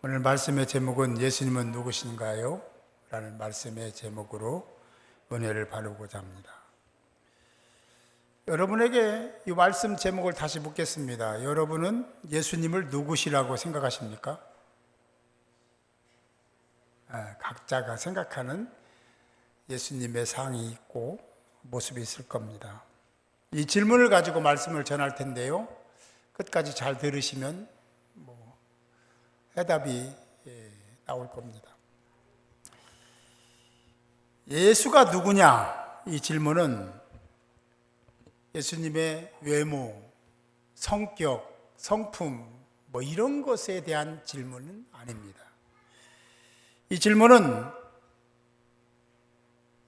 오늘 말씀의 제목은 예수님은 누구신가요? 라는 말씀의 제목으로 은혜를 바르고자 합니다. 여러분에게 이 말씀 제목을 다시 묻겠습니다. 여러분은 예수님을 누구시라고 생각하십니까? 각자가 생각하는 예수님의 상이 있고 모습이 있을 겁니다. 이 질문을 가지고 말씀을 전할 텐데요, 끝까지 잘 들으시면 해답이 나올 겁니다. 예수가 누구냐? 이 질문은 예수님의 외모, 성격, 성품 이런 것에 대한 질문은 아닙니다. 이 질문은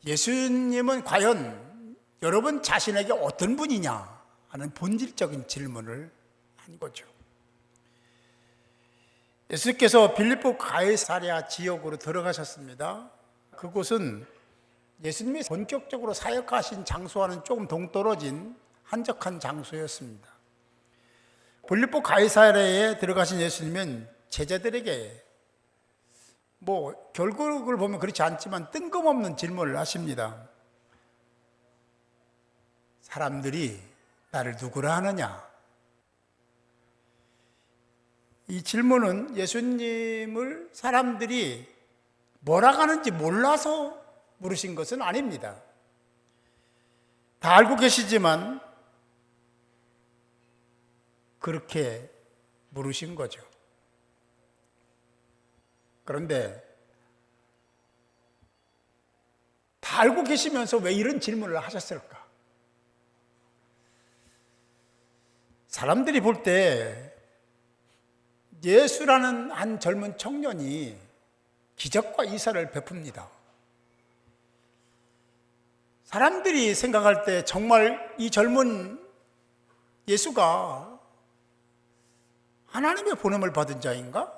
예수님은 과연 여러분 자신에게 어떤 분이냐 하는 본질적인 질문을 한 거죠. 예수께서 빌립보 가이사랴 지역으로 들어가셨습니다. 그곳은 예수님이 본격적으로 사역하신 장소와는 조금 동떨어진 한적한 장소였습니다. 빌립보 가이사랴에 들어가신 예수님은 제자들에게 결국을 보면 그렇지 않지만 뜬금없는 질문을 하십니다. 사람들이 나를 누구라 하느냐? 이 질문은 예수님을 사람들이 뭐라 하는지 몰라서 물으신 것은 아닙니다. 다 알고 계시지만 그렇게 물으신 거죠. 그런데 다 알고 계시면서 왜 이런 질문을 하셨을까? 사람들이 볼 때 예수라는 한 젊은 청년이 기적과 이사를 베풉니다. 사람들이 생각할 때 정말 이 젊은 예수가 하나님의 보냄을 받은 자인가?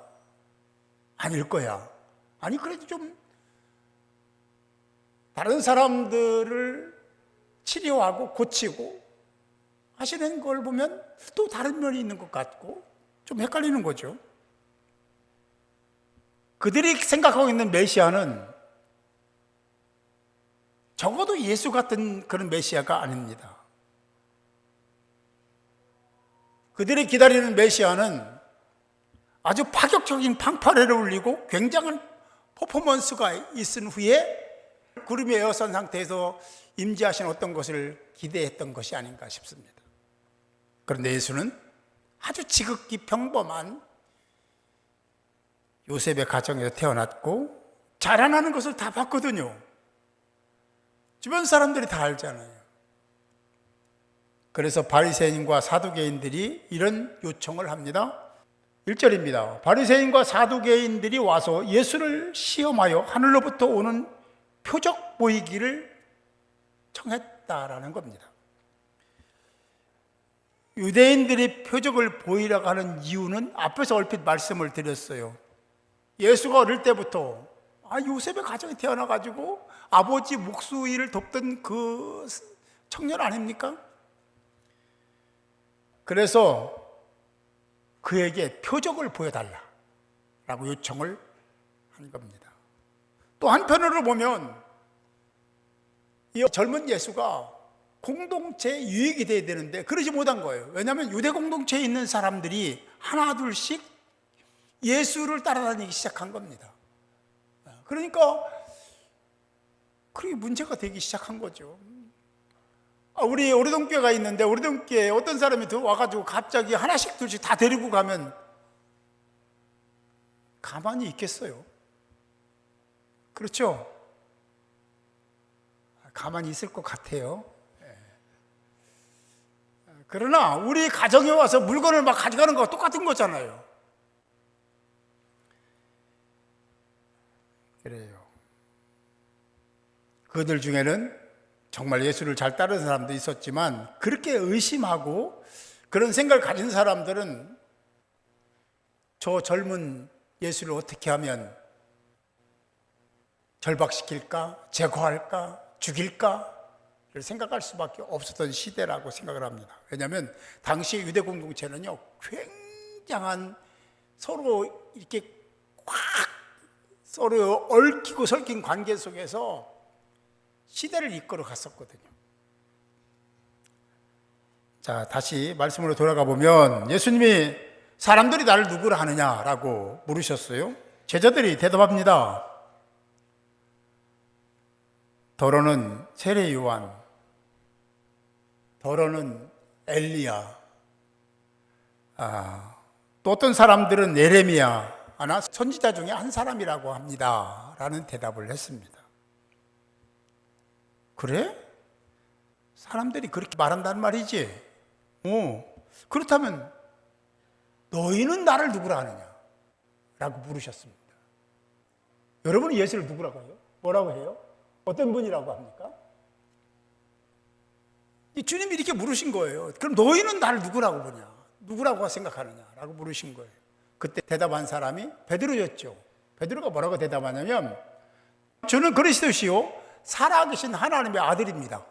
아닐 거야. 아니 그래도 좀 다른 사람들을 치료하고 고치고 하시는 걸 보면 또 다른 면이 있는 것 같고 좀 헷갈리는 거죠. 그들이 생각하고 있는 메시아는 적어도 예수 같은 그런 메시아가 아닙니다. 그들이 기다리는 메시아는 아주 파격적인 팡파레를 울리고 굉장한 퍼포먼스가 있은 후에 구름에 에어선 상태에서 임재하신 어떤 것을 기대했던 것이 아닌가 싶습니다. 그런데 예수는 아주 지극히 평범한 요셉의 가정에서 태어났고 자라나는 것을 다 봤거든요. 주변 사람들이 다 알잖아요. 그래서 바리새인과 사두개인들이 이런 요청을 합니다. 1절입니다. 바리새인과 사두개인들이 와서 예수를 시험하여 하늘로부터 오는 표적 보이기를 청했다라는 겁니다. 유대인들이 표적을 보이라고 하는 이유는 앞에서 얼핏 말씀을 드렸어요. 예수가 어릴 때부터 요셉의 가정에 태어나가지고 아버지 목수일을 돕던 그 청년 아닙니까? 그래서 그에게 표적을 보여달라라고 요청을 한 겁니다. 또 한편으로 보면 이 젊은 예수가 공동체의 유익이 돼야 되는데 그러지 못한 거예요. 왜냐하면 유대 공동체에 있는 사람들이 하나 둘씩 예수를 따라다니기 시작한 겁니다. 그러니까 그게 문제가 되기 시작한 거죠. 우리 오리동교회가 있는데 오리동교회에 어떤 사람이 와가지고 갑자기 하나씩 둘씩 다 데리고 가면 가만히 있겠어요? 그렇죠? 가만히 있을 것 같아요. 그러나 우리 가정에 와서 물건을 막 가져가는 거와 똑같은 거잖아요. 그래요. 그들 중에는 정말 예수를 잘 따르는 사람도 있었지만 그렇게 의심하고 그런 생각을 가진 사람들은 저 젊은 예수를 어떻게 하면 절박시킬까? 제거할까? 죽일까? 생각할 수밖에 없었던 시대라고 생각을 합니다. 왜냐하면 당시 유대 공동체는요 굉장한 서로 이렇게 서로 얽히고 설킨 관계 속에서 시대를 이끌어 갔었거든요. 자, 다시 말씀으로 돌아가 보면 예수님이 사람들이 나를 누구라 하느냐라고 물으셨어요. 제자들이 대답합니다. 더러는 세례 요한, 더러는 엘리야, 또 어떤 사람들은 예레미야, 하나 선지자 중에 한 사람이라고 합니다 라는 대답을 했습니다. 그래? 사람들이 그렇게 말한다는 말이지? 그렇다면 너희는 나를 누구라 하느냐? 라고 물으셨습니다. 여러분은 예수를 누구라고 해요? 뭐라고 해요? 어떤 분이라고 합니까? 주님이 이렇게 물으신 거예요. 그럼 너희는 나를 누구라고 보냐? 누구라고 생각하느냐? 라고 물으신 거예요. 그때 대답한 사람이 베드로였죠. 베드로가 뭐라고 대답하냐면, 저는 그리스도시요 살아계신 하나님의 아들입니다.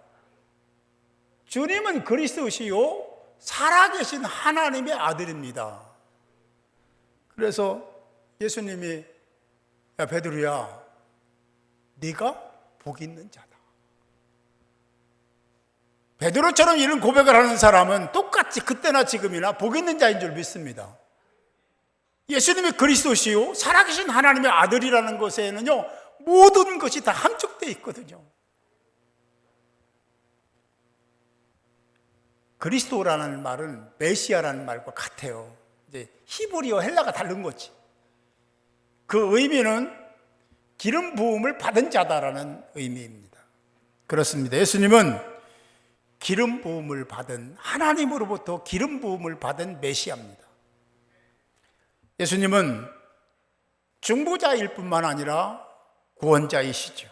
주님은 그리스도시요 살아계신 하나님의 아들입니다. 그래서 예수님이, 야 베드로야, 네가 복 있는 자다. 베드로처럼 이런 고백을 하는 사람은 똑같이 그때나 지금이나 복 있는 자인 줄 믿습니다. 예수님이 그리스도시요 살아계신 하나님의 아들이라는 것에는요 모든 것이 다 함축되어 있거든요. 그리스도라는 말은 메시아라는 말과 같아요. 이제 히브리어 헬라가 다른 거지. 그 의미는 기름 부음을 받은 자다라는 의미입니다. 그렇습니다. 예수님은 기름 부음을 받은, 하나님으로부터 기름 부음을 받은 메시아입니다. 예수님은 중보자일 뿐만 아니라 구원자이시죠.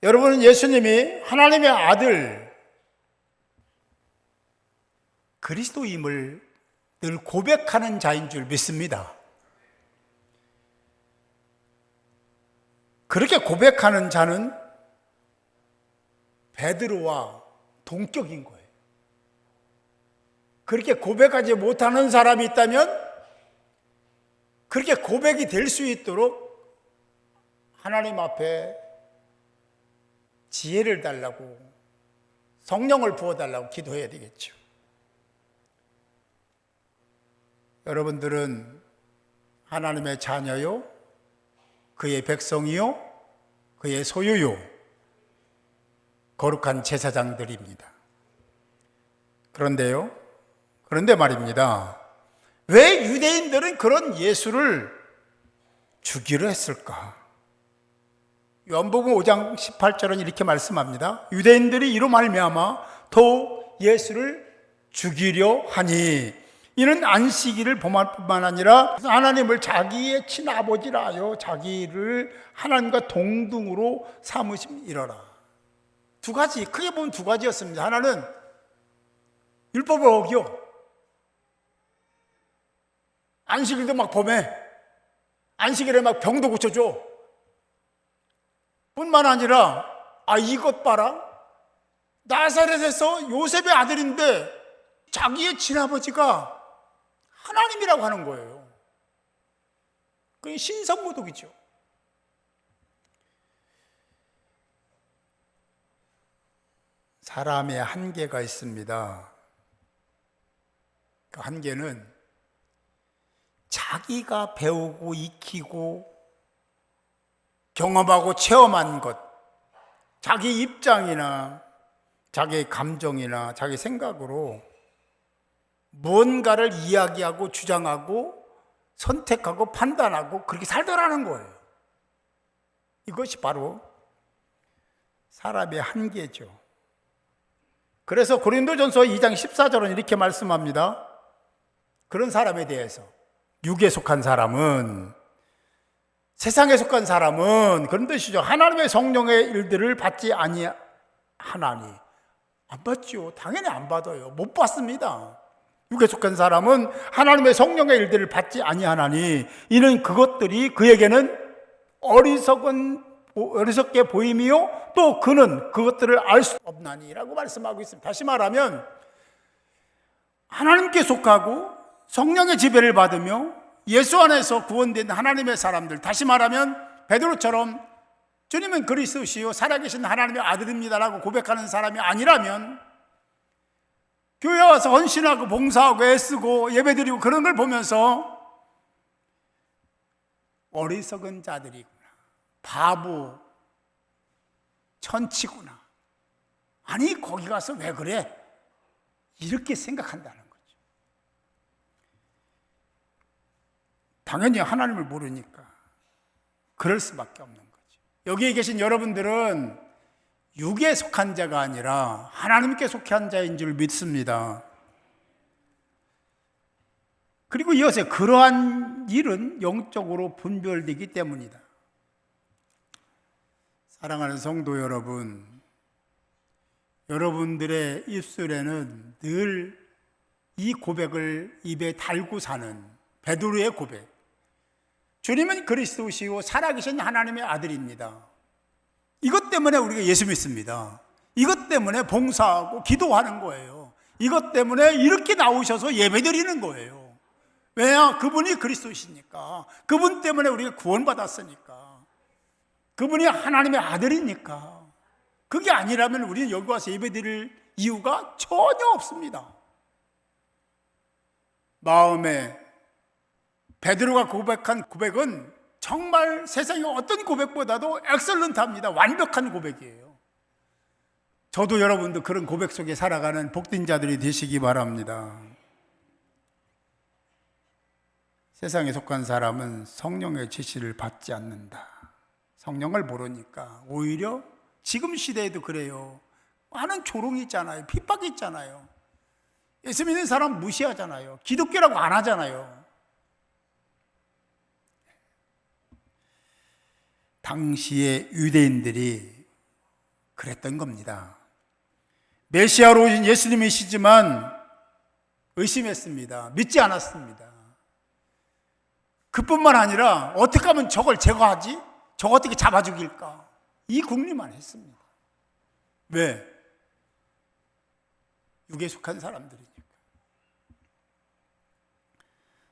여러분은 예수님이 하나님의 아들 그리스도임을 늘 고백하는 자인 줄 믿습니다. 그렇게 고백하는 자는 베드로와 동격인 거예요. 그렇게 고백하지 못하는 사람이 있다면 그렇게 고백이 될 수 있도록 하나님 앞에 지혜를 달라고, 성령을 부어달라고 기도해야 되겠죠. 여러분들은 하나님의 자녀요, 그의 백성이요, 그의 소유요, 거룩한 제사장들입니다. 그런데 말입니다. 왜 유대인들은 그런 예수를 죽이려 했을까? 요한복음 5장 18절은 이렇게 말씀합니다. 유대인들이 이로 말미암아 더욱 예수를 죽이려 하니 이는 안식일을 범할 뿐만 아니라 하나님을 자기의 친아버지라 하여 자기를 하나님과 동등으로 삼으심이러라. 두 가지, 크게 보면 두 가지였습니다. 하나는 율법을 어겨, 안식일도 막 범해, 안식일에 막 병도 고쳐줘. 뿐만 아니라 이것 봐라, 나사렛에서 요셉의 아들인데 자기의 친아버지가 하나님이라고 하는 거예요. 그게 신성모독이죠. 사람의 한계가 있습니다. 그 한계는 자기가 배우고 익히고 경험하고 체험한 것, 자기 입장이나 자기 감정이나 자기 생각으로 뭔가를 이야기하고 주장하고 선택하고 판단하고 그렇게 살더라는 거예요. 이것이 바로 사람의 한계죠. 그래서 고린도전서 2장 14절은 이렇게 말씀합니다. 그런 사람에 대해서, 육에 속한 사람은, 세상에 속한 사람은 그런 뜻이죠. 하나님의 성령의 일들을 받지 아니하나니. 안 받죠. 당연히 안 받아요. 못 받습니다. 육에 속한 사람은 하나님의 성령의 일들을 받지 아니하나니 이는 그것들이 그에게는 어리석게 보임이요 또 그는 그것들을 알 수 없나니라고 말씀하고 있습니다. 다시 말하면 하나님께 속하고 성령의 지배를 받으며 예수 안에서 구원된 하나님의 사람들, 다시 말하면 베드로처럼 주님은 그리스도시요 살아계신 하나님의 아들입니다라고 고백하는 사람이 아니라면 교회 와서 헌신하고 봉사하고 애쓰고 예배드리고 그런 걸 보면서 어리석은 자들이구나, 바보, 천치구나, 아니 거기 가서 왜 그래? 이렇게 생각한다는 거죠. 당연히 하나님을 모르니까 그럴 수밖에 없는 거죠. 여기에 계신 여러분들은 육에 속한 자가 아니라 하나님께 속한 자인 줄 믿습니다. 그리고 이어서 그러한 일은 영적으로 분별되기 때문이다. 사랑하는 성도 여러분, 여러분들의 입술에는 늘 이 고백을 입에 달고 사는 베드로의 고백, 주님은 그리스도시요 살아계신 하나님의 아들입니다. 이것 때문에 우리가 예수 믿습니다. 이것 때문에 봉사하고 기도하는 거예요. 이것 때문에 이렇게 나오셔서 예배드리는 거예요. 왜냐? 그분이 그리스도시니까, 그분 때문에 우리가 구원받았으니까, 그분이 하나님의 아들이니까. 그게 아니라면 우리는 여기 와서 예배드릴 이유가 전혀 없습니다. 마음에 베드로가 고백한 고백은 정말 세상의 어떤 고백보다도 엑셀런트합니다. 완벽한 고백이에요. 저도 여러분도 그런 고백 속에 살아가는 복된 자들이 되시기 바랍니다. 세상에 속한 사람은 성령의 지시를 받지 않는다. 성령을 모르니까 오히려 지금 시대에도 그래요. 많은 조롱이 있잖아요. 핍박이 있잖아요. 예수 믿는 사람 무시하잖아요. 기독교라고 안 하잖아요. 당시의 유대인들이 그랬던 겁니다. 메시아로 오신 예수님이시지만 의심했습니다. 믿지 않았습니다. 그뿐만 아니라 어떻게 하면 저걸 제거하지? 저거 어떻게 잡아 죽일까? 이 궁리만 했습니다. 왜? 육에 속한 사람들이니까.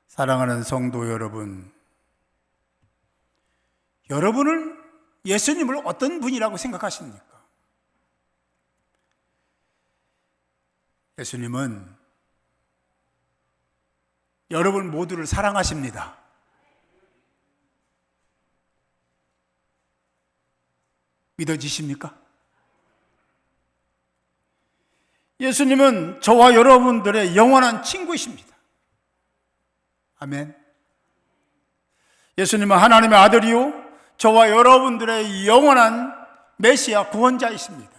사랑하는 성도 여러분, 여러분은 예수님을 어떤 분이라고 생각하십니까? 예수님은 여러분 모두를 사랑하십니다. 믿어지십니까? 예수님은 저와 여러분들의 영원한 친구이십니다. 아멘. 예수님은 하나님의 아들이요 저와 여러분들의 영원한 메시아 구원자이십니다.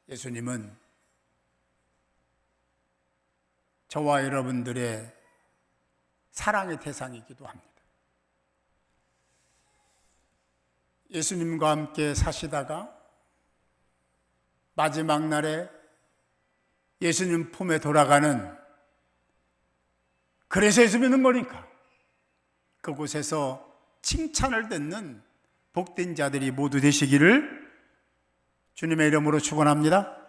예수님은 저와 여러분들의 사랑의 대상이기도 합니다. 예수님과 함께 사시다가 마지막 날에 예수님 품에 돌아가는, 그래서 예수 믿는 거니까 그곳에서 칭찬을 듣는 복된 자들이 모두 되시기를 주님의 이름으로 축원합니다.